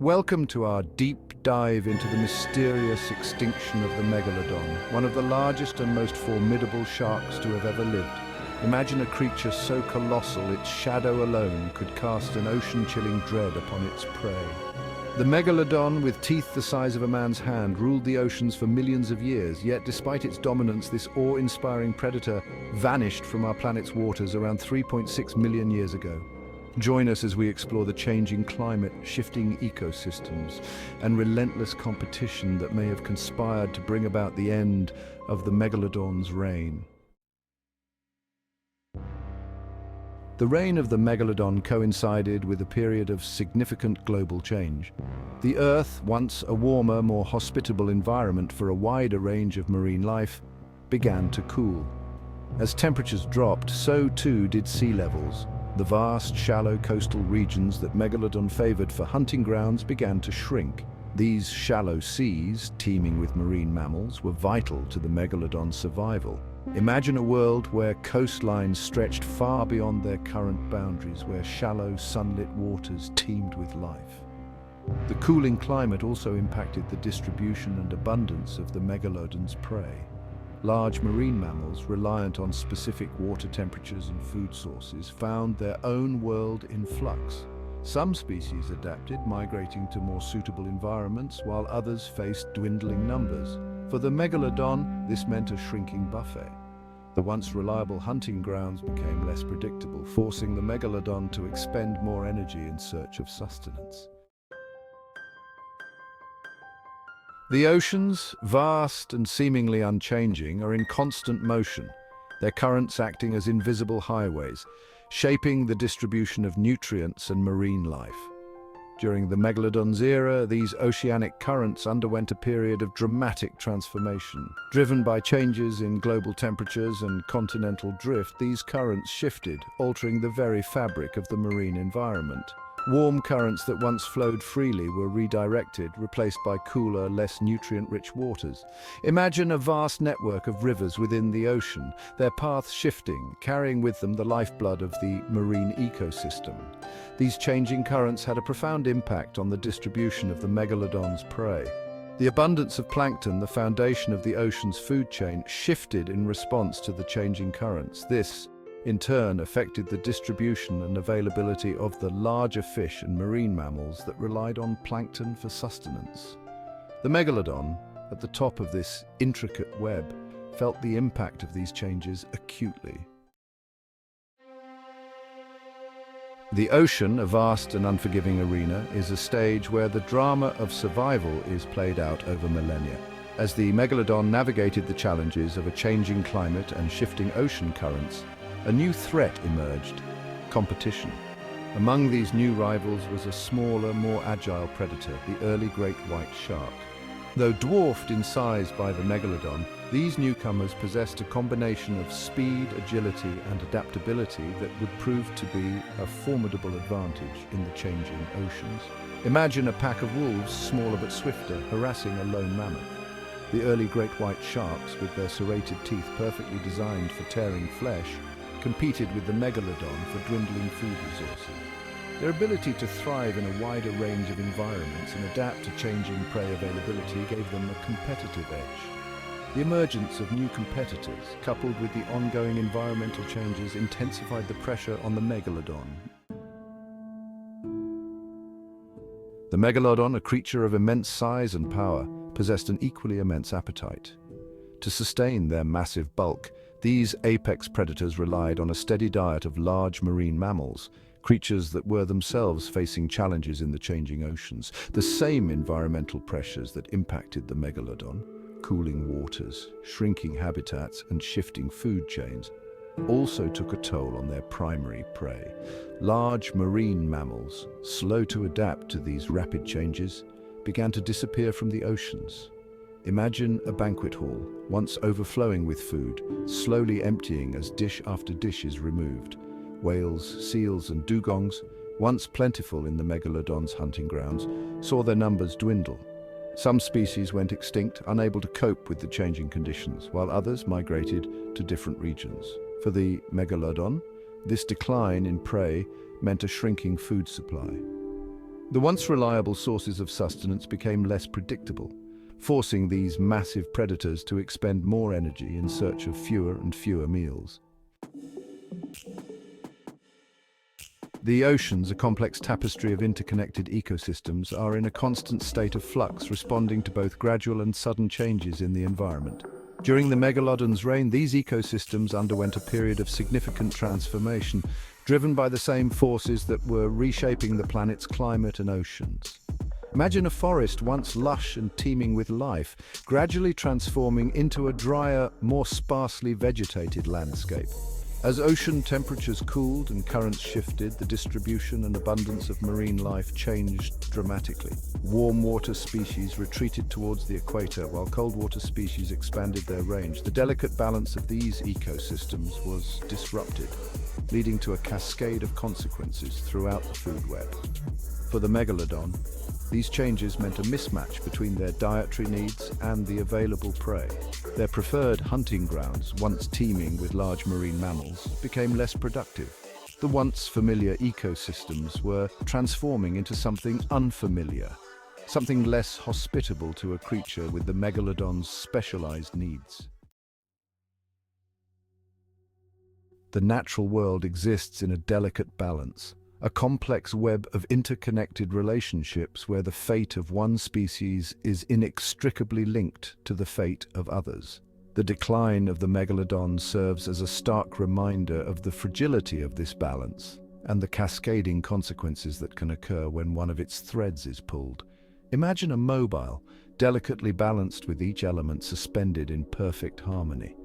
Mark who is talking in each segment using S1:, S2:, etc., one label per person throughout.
S1: Welcome to our deep dive into the mysterious extinction of the Megalodon, one of the largest and most formidable sharks to have ever lived. Imagine a creature so colossal its shadow alone could cast an ocean-chilling dread upon its prey. The Megalodon, with teeth the size of a man's hand, ruled the oceans for millions of years, yet despite its dominance, this awe-inspiring predator vanished from our planet's waters around 3.6 million years ago. Join us as we explore the changing climate, shifting ecosystems, and relentless competition that may have conspired to bring about the end of the Megalodon's reign. The reign of the Megalodon coincided with a period of significant global change. The Earth, once a warmer, more hospitable environment for a wider range of marine life, began to cool. As temperatures dropped, so too did sea levels. The vast, shallow coastal regions that Megalodon favored for hunting grounds began to shrink. These shallow seas, teeming with marine mammals, were vital to the Megalodon's survival. Imagine a world where coastlines stretched far beyond their current boundaries, where shallow, sunlit waters teemed with life. The cooling climate also impacted the distribution and abundance of the Megalodon's prey. Large marine mammals, reliant on specific water temperatures and food sources, found their own world in flux. Some species adapted, migrating to more suitable environments, while others faced dwindling numbers. For the Megalodon, this meant a shrinking buffet. The once reliable hunting grounds became less predictable, forcing the Megalodon to expend more energy in search of sustenance. The oceans, vast and seemingly unchanging, are in constant motion, their currents acting as invisible highways, shaping the distribution of nutrients and marine life. During the Megalodon's era, these oceanic currents underwent a period of dramatic transformation. Driven by changes in global temperatures and continental drift, these currents shifted, altering the very fabric of the marine environment. Warm currents that once flowed freely were redirected, replaced by cooler, less nutrient-rich waters. Imagine a vast network of rivers within the ocean, their paths shifting, carrying with them the lifeblood of the marine ecosystem. These changing currents had a profound impact on the distribution of the Megalodon's prey. The abundance of plankton, the foundation of the ocean's food chain, shifted in response to the changing currents. This, in turn, affected the distribution and availability of the larger fish and marine mammals that relied on plankton for sustenance. The Megalodon, at the top of this intricate web, felt the impact of these changes acutely. The ocean, a vast and unforgiving arena, is a stage where the drama of survival is played out over millennia. As the Megalodon navigated the challenges of a changing climate and shifting ocean currents, a new threat emerged: competition. Among these new rivals was a smaller, more agile predator, the early great white shark. Though dwarfed in size by the Megalodon, these newcomers possessed a combination of speed, agility, and adaptability that would prove to be a formidable advantage in the changing oceans. Imagine a pack of wolves, smaller but swifter, harassing a lone mammoth. The early great white sharks, with their serrated teeth perfectly designed for tearing flesh, competed with the Megalodon for dwindling food resources. Their ability to thrive in a wider range of environments and adapt to changing prey availability gave them a competitive edge. The emergence of new competitors, coupled with the ongoing environmental changes, intensified the pressure on the Megalodon. The Megalodon, a creature of immense size and power, possessed an equally immense appetite. To sustain their massive bulk, these apex predators relied on a steady diet of large marine mammals, creatures that were themselves facing challenges in the changing oceans. The same environmental pressures that impacted the Megalodon, cooling waters, shrinking habitats, and shifting food chains, also took a toll on their primary prey. Large marine mammals, slow to adapt to these rapid changes, began to disappear from the oceans. Imagine a banquet hall, once overflowing with food, slowly emptying as dish after dish is removed. Whales, seals, and dugongs, once plentiful in the Megalodon's hunting grounds, saw their numbers dwindle. Some species went extinct, unable to cope with the changing conditions, while others migrated to different regions. For the Megalodon, this decline in prey meant a shrinking food supply. The once reliable sources of sustenance became less predictable, forcing these massive predators to expend more energy in search of fewer and fewer meals. The oceans, a complex tapestry of interconnected ecosystems, are in a constant state of flux, responding to both gradual and sudden changes in the environment. During the Megalodon's reign, these ecosystems underwent a period of significant transformation, driven by the same forces that were reshaping the planet's climate and oceans. Imagine a forest once lush and teeming with life, gradually transforming into a drier, more sparsely vegetated landscape. As ocean temperatures cooled and currents shifted, the distribution and abundance of marine life changed dramatically. Warm water species retreated towards the equator, while cold water species expanded their range. The delicate balance of these ecosystems was disrupted, leading to a cascade of consequences throughout the food web. For the Megalodon, these changes meant a mismatch between their dietary needs and the available prey. Their preferred hunting grounds, once teeming with large marine mammals, became less productive. The once familiar ecosystems were transforming into something unfamiliar, something less hospitable to a creature with the Megalodon's specialized needs. The natural world exists in a delicate balance, a complex web of interconnected relationships where the fate of one species is inextricably linked to the fate of others. The decline of the Megalodon serves as a stark reminder of the fragility of this balance and the cascading consequences that can occur when one of its threads is pulled. Imagine a mobile, delicately balanced with each element suspended in perfect harmony.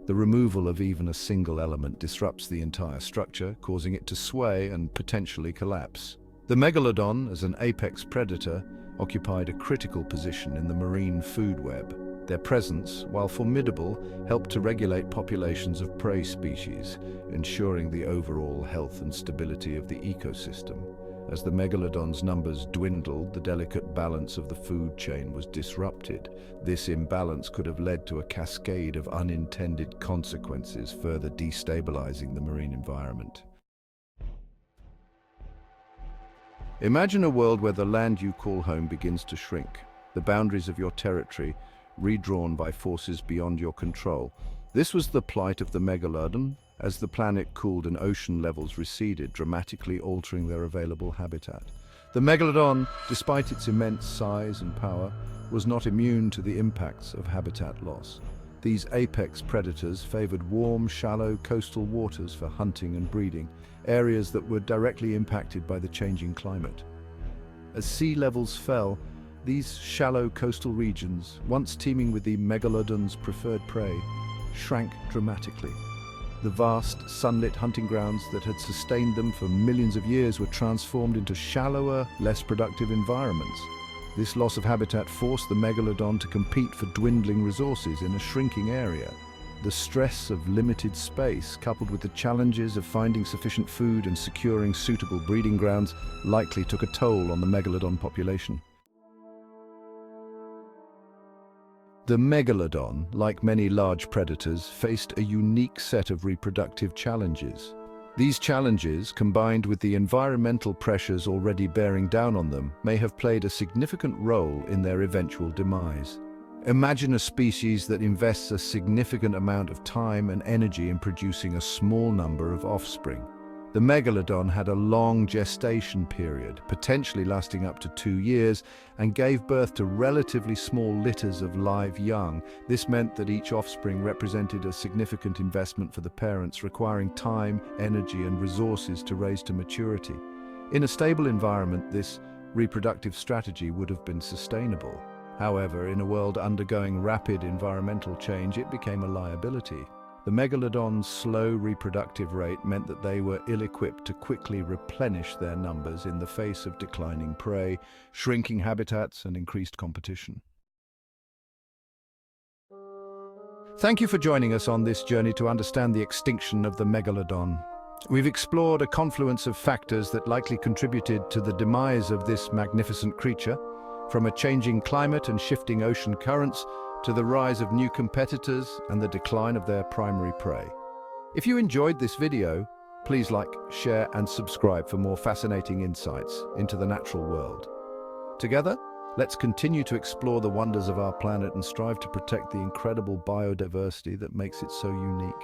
S1: The removal of even a single element disrupts the entire structure, causing it to sway and potentially collapse. The Megalodon, as an apex predator, occupied a critical position in the marine food web. Their presence, while formidable, helped to regulate populations of prey species, ensuring the overall health and stability of the ecosystem. As the Megalodon's numbers dwindled, the delicate balance of the food chain was disrupted. This imbalance could have led to a cascade of unintended consequences, further destabilizing the marine environment. Imagine a world where the land you call home begins to shrink, the boundaries of your territory redrawn by forces beyond your control. This was the plight of the Megalodon as the planet cooled and ocean levels receded, dramatically altering their available habitat. The Megalodon, despite its immense size and power, was not immune to the impacts of habitat loss. These apex predators favored warm, shallow coastal waters for hunting and breeding, areas that were directly impacted by the changing climate. As sea levels fell, these shallow coastal regions, once teeming with the Megalodon's preferred prey, shrank dramatically. The vast, sunlit hunting grounds that had sustained them for millions of years were transformed into shallower, less productive environments. This loss of habitat forced the Megalodon to compete for dwindling resources in a shrinking area. The stress of limited space, coupled with the challenges of finding sufficient food and securing suitable breeding grounds, likely took a toll on the Megalodon population. The Megalodon, like many large predators, faced a unique set of reproductive challenges. These challenges, combined with the environmental pressures already bearing down on them, may have played a significant role in their eventual demise. Imagine a species that invests a significant amount of time and energy in producing a small number of offspring. The Megalodon had a long gestation period, potentially lasting up to 2 years, and gave birth to relatively small litters of live young. This meant that each offspring represented a significant investment for the parents, requiring time, energy, and resources to raise to maturity. In a stable environment, this reproductive strategy would have been sustainable. However, in a world undergoing rapid environmental change, it became a liability. The Megalodon's slow reproductive rate meant that they were ill-equipped to quickly replenish their numbers in the face of declining prey, shrinking habitats, and increased competition. Thank you for joining us on this journey to understand the extinction of the Megalodon. We've explored a confluence of factors that likely contributed to the demise of this magnificent creature, from a changing climate and shifting ocean currents to the rise of new competitors and the decline of their primary prey. If you enjoyed this video, Please like, share, and subscribe for more fascinating insights into the natural world. Together, let's continue to explore the wonders of our planet and strive to protect the incredible biodiversity that makes it so unique.